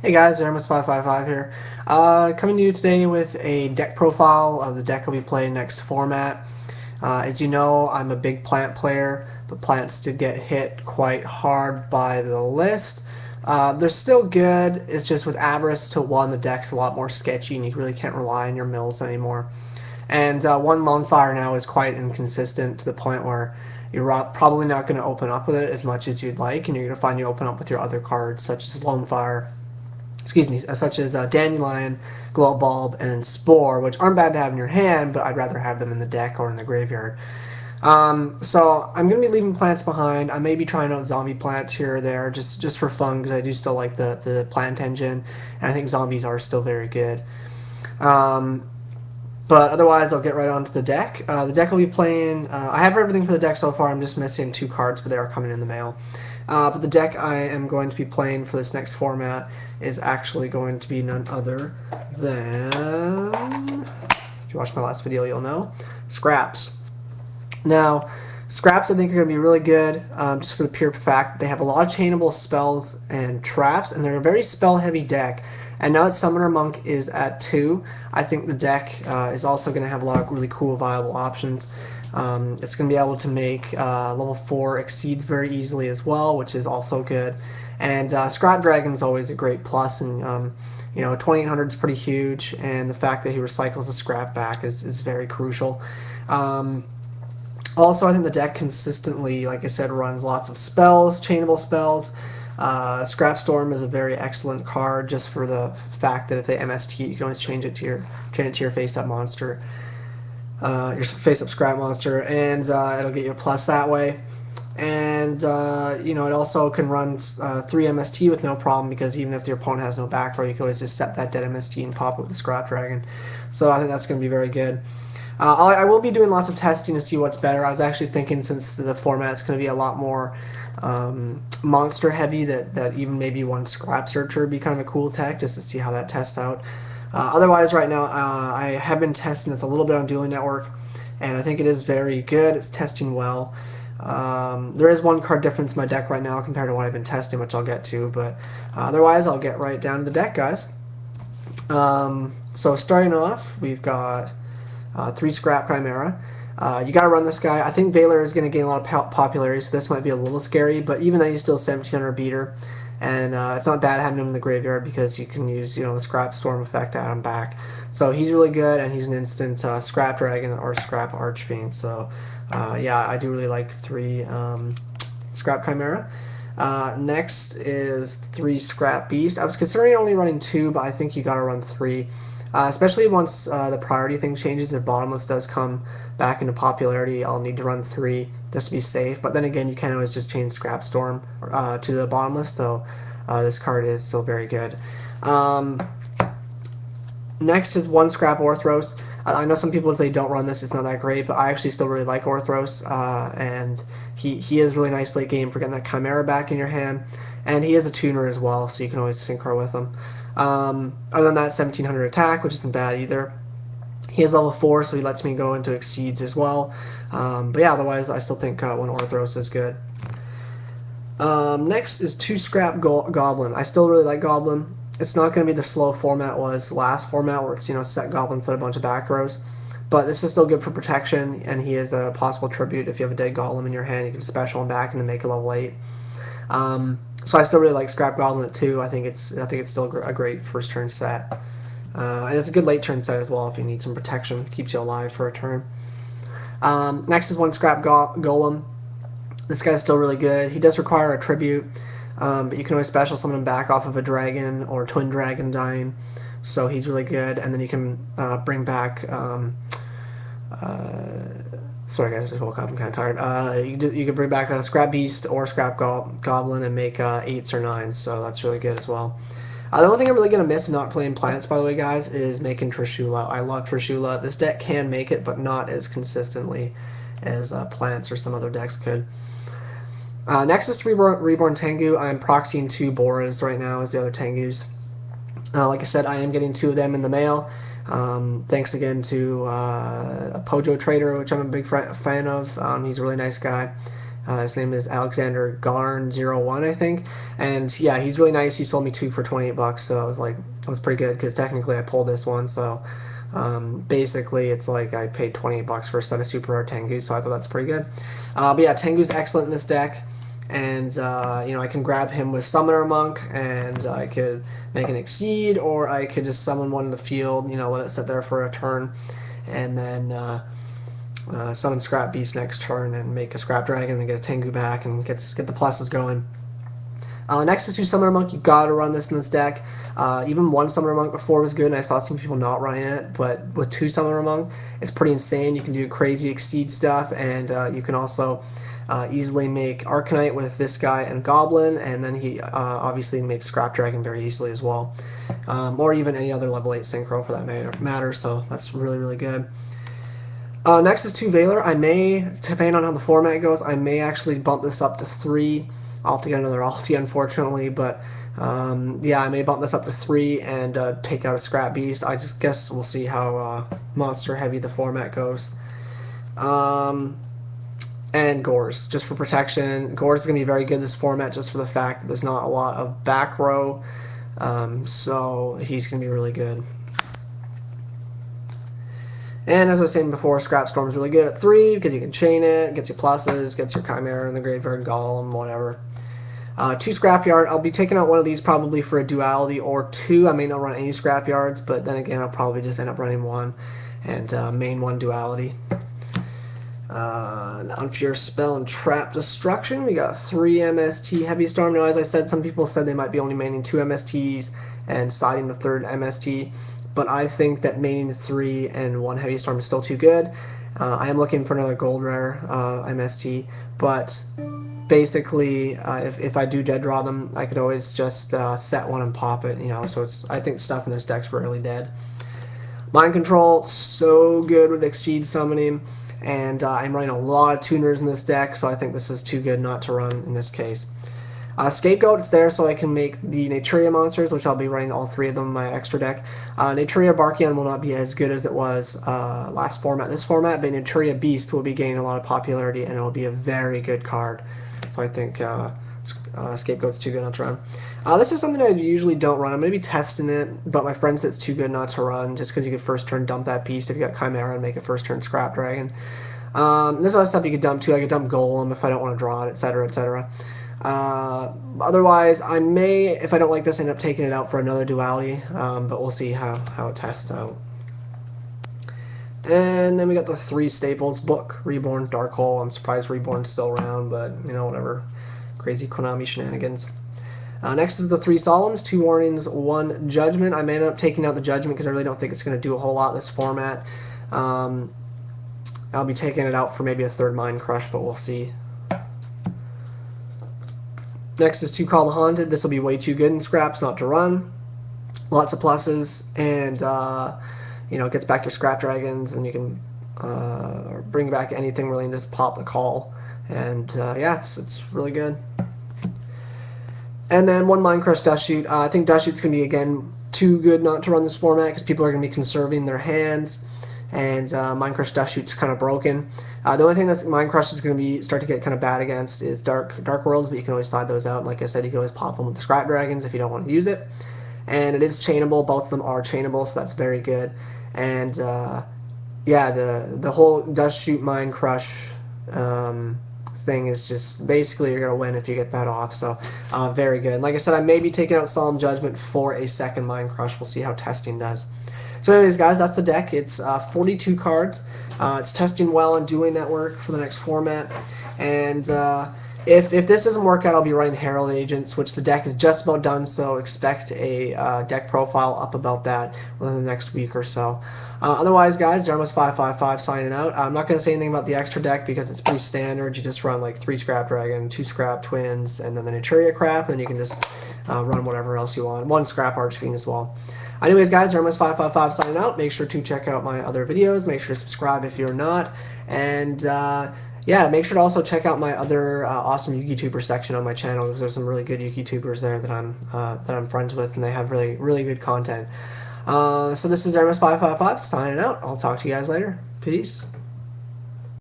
Hey guys, Zeromus555 here. Coming to you today with a deck profile of the deck I'll be playing next format. As you know, I'm a big plant player, but plants did get hit quite hard by the list. They're still good, it's just with Avarice to 1, the deck's a lot more sketchy and you really can't rely on your mills anymore. And one Lone Fire now is quite inconsistent to the point where you're probably not going to open up with it as much as you'd like, and you're going to find you open up with your other cards, such as Lone Fire, such as Dandelion, Glow Bulb, and Spore, which aren't bad to have in your hand, but I'd rather have them in the deck or in the graveyard. So I'm going to be leaving plants behind. I may be trying out zombie plants here or there, just for fun, because I do still like the plant engine, and I think zombies are still very good. But otherwise, I'll get right onto the deck. The deck I'll be playing, I have everything for the deck so far. I'm just missing 2 cards, but they are coming in the mail. But the deck I am going to be playing for this next format is actually going to be none other than, if you watched my last video, you'll know, Scraps. Now, Scraps I think are going to be really good, just for the pure fact they have a lot of chainable spells and traps, and they're a very spell-heavy deck. And now that Summoner Monk is at 2, I think the deck is also going to have a lot of really cool, viable options. It's going to be able to make level 4 exceeds very easily as well, which is also good. And Scrap Dragon is always a great plus, and you know, 2800 is pretty huge, and the fact that he recycles the scrap back is very crucial. Also, I think the deck consistently, like I said, runs lots of spells, chainable spells. Scrap Storm is a very excellent card, just for the fact that if they MST, you can always change it to your face-up monster, your face-up scrap monster, and it'll get you a plus that way. And you know, it also can run 3 MST with no problem, because even if your opponent has no back row, you can always just set that dead MST and pop it with the Scrap Dragon. So I think that's going to be very good. I will be doing lots of testing to see what's better. I was actually thinking, since the format is going to be a lot more monster heavy, that even maybe one Scrap Searcher would be kind of a cool tech, just to see how that tests out. Otherwise, right now, I have been testing this a little bit on Dueling Network, and I think it is very good. It's testing well. There is 1 card difference in my deck right now compared to what I've been testing, which I'll get to, but otherwise I'll get right down to the deck, guys. So starting off, we've got 3 Scrap Chimera. You gotta run this guy. I think Valor is going to gain a lot of popularity, so this might be a little scary, but even then he's still 1700 beater, and it's not bad having him in the graveyard, because you can use, you know, the Scrap Storm effect to add him back. So he's really good, and he's an instant Scrap Dragon or Scrap Archfiend, so yeah, I do really like 3 Scrap Chimera. Next is 3 Scrap Beast. I was considering only running 2, but I think you gotta run 3. Especially once the priority thing changes. If Bottomless does come back into popularity, I'll need to run 3 just to be safe. But then again, you can always just change Scrap Storm to the Bottomless, so this card is still very good. Next is 1 Scrap Orthros. I know some people would say don't run this, it's not that great, but I actually still really like Orthros, and he is really nice late game for getting that Chimera back in your hand, and he is a tuner as well, so you can always synchro with him. Other than that, 1700 attack, which isn't bad either. He is level 4, so he lets me go into Exceeds as well. But yeah, otherwise I still think 1 Orthros is good. Next is 2 Scrap Goblin. I still really like Goblin. It's not going to be the slow format was last format, where it's, you know, set Goblin, set a bunch of back rows. But this is still good for protection, and he is a possible tribute. If you have a dead Golem in your hand, you can special him back and then make it level 8. So I still really like Scrap Goblin at 2. I think it's still a great first turn set, and it's a good late turn set as well if you need some protection. Keeps you alive for a turn. Next is 1 Scrap Golem. This guy's still really good. He does require a tribute, but you can always special summon him back off of a dragon or Twin Dragon dying, so he's really good. And then you can bring back. Sorry guys, I just woke up, I'm kind of tired. You can bring back a Scrap Beast or Scrap Goblin and make 8s or 9s, so that's really good as well. The only thing I'm really going to miss not playing plants, by the way, guys, is making Trishula. I love Trishula. This deck can make it, but not as consistently as plants or some other decks could. Next is Reborn Tengu. I'm proxying 2 Boras right now as the other Tengus. Like I said, I am getting 2 of them in the mail. Thanks again to a Pojo Trader, which I'm a big fan of. He's a really nice guy. His name is Alexander Garn01, I think. And yeah, he's really nice. He sold me 2 for 28 bucks, so I was like, it was pretty good because technically I pulled this one. So basically, it's like I paid 28 bucks for a set of super rare Tengu, so I thought that's pretty good. But yeah, Tengu's excellent in this deck. And you know, I can grab him with Summoner Monk, and I could make an Exceed, or I could just summon one in the field, you know, let it sit there for a turn, and then summon Scrap Beast next turn and make a Scrap Dragon and get a Tengu back and get the pluses going. Next is 2 Summoner Monk. You gotta run this in this deck. Even 1 Summoner Monk before was good, and I saw some people not running it, but with 2 Summoner Monk, it's pretty insane. You can do crazy Exceed stuff, and you can also easily make Arcanite with this guy and Goblin, and then he obviously makes Scrap Dragon very easily as well. Or even any other level 8 Synchro for that matter, so that's really, really good. Next is 2 Valor. I may, depending on how the format goes, I may actually bump this up to 3. I'll have to get another ulti, unfortunately, but yeah, I may bump this up to 3 and take out a Scrap Beast. I just guess we'll see how monster heavy the format goes. And Gores, just for protection. Gores is going to be very good in this format just for the fact that there's not a lot of back row, so he's going to be really good. And as I was saying before, Scrap Storm is really good at 3 because you can chain it, gets you pluses, gets your Chimera in the Graveyard, Golem, whatever. 2 Scrapyard. I'll be taking out one of these probably for a duality or 2. I may not run any Scrapyards, but then again, I'll probably just end up running 1 and main 1 duality. Non-Fierce Spell and Trap Destruction. We got 3 MST Heavy Storm. Now, as I said, some people said they might be only maining 2 MSTs and siding the 3rd MST, but I think that maining 3 and 1 Heavy Storm is still too good. I am looking for another Gold Rare MST, but basically, if I do dead draw them, I could always just set 1 and pop it, you know, so I think stuff in this deck's rarely dead. Mind Control, so good with Exceed Summoning. And I'm running a lot of tuners in this deck, so I think this is too good not to run in this case. Scapegoat, it's there so I can make the Naturia monsters, which I'll be running all 3 of them in my extra deck. Naturia Barkion will not be as good as it was last format. This format, but Naturia Beast will be gaining a lot of popularity, and it will be a very good card. So I think Scapegoat's too good not to run. This is something I usually don't run. I'm going to be testing it, but my friend said it's too good not to run, just because you could first turn dump that beast if you got Chimera and make a first turn Scrap Dragon. There's other stuff you could dump too. I could dump Golem if I don't want to draw it, etc., etc. Otherwise, I may, if I don't like this, end up taking it out for another duality, but we'll see how it tests out. And then we got the 3 staples. Book, Reborn, Dark Hole. I'm surprised Reborn's still around, but, you know, whatever. Crazy Konami shenanigans. Next is the 3 Solemns, 2 Warnings, 1 Judgment. I may end up taking out the Judgment because I really don't think it's going to do a whole lot this format. I'll be taking it out for maybe a 3rd Mind Crush, but we'll see. Next is 2 Call the Haunted. This will be way too good in Scraps not to run. Lots of pluses, and you know, it gets back your Scrap Dragons, and you can bring back anything really and just pop the call. And yeah, it's really good. And then 1 Mind Crush Dust Shoot. I think Dust Shoot's going to be, again, too good not to run this format because people are going to be conserving their hands, and Mind Crush Dust Shoot's kind of broken. The only thing that Mind Crush is going to start to get kind of bad against is Dark Worlds, but you can always slide those out. Like I said, you can always pop them with the Scrap Dragons if you don't want to use it. And it is chainable. Both of them are chainable, so that's very good. And yeah, the whole Dust Shoot Mind Crush thing is just basically you're going to win if you get that off, so very good. Like I said, I may be taking out Solemn Judgment for a 2nd Mind Crush. We'll see how testing does. So anyways, guys, that's the deck. It's 42 cards. It's testing well on Dueling Network for the next format, and if this doesn't work out, I'll be running Herald Agents, which the deck is just about done, so expect a deck profile up about that within the next week or so. Otherwise, guys, Zeromus555 signing out. I'm not going to say anything about the extra deck because it's pretty standard. You just run like 3 Scrap Dragon, 2 Scrap Twins, and then the Naturia crap, and then you can just run whatever else you want. 1 Scrap Archfiend as well. Anyways, guys, Zeromus555 signing out. Make sure to check out my other videos. Make sure to subscribe if you're not. And yeah, make sure to also check out my other awesome YouTuber section on my channel because there's some really good YouTubers there that I'm friends with, and they have really good content. So this is Zeromus555 signing out. I'll talk to you guys later. Peace.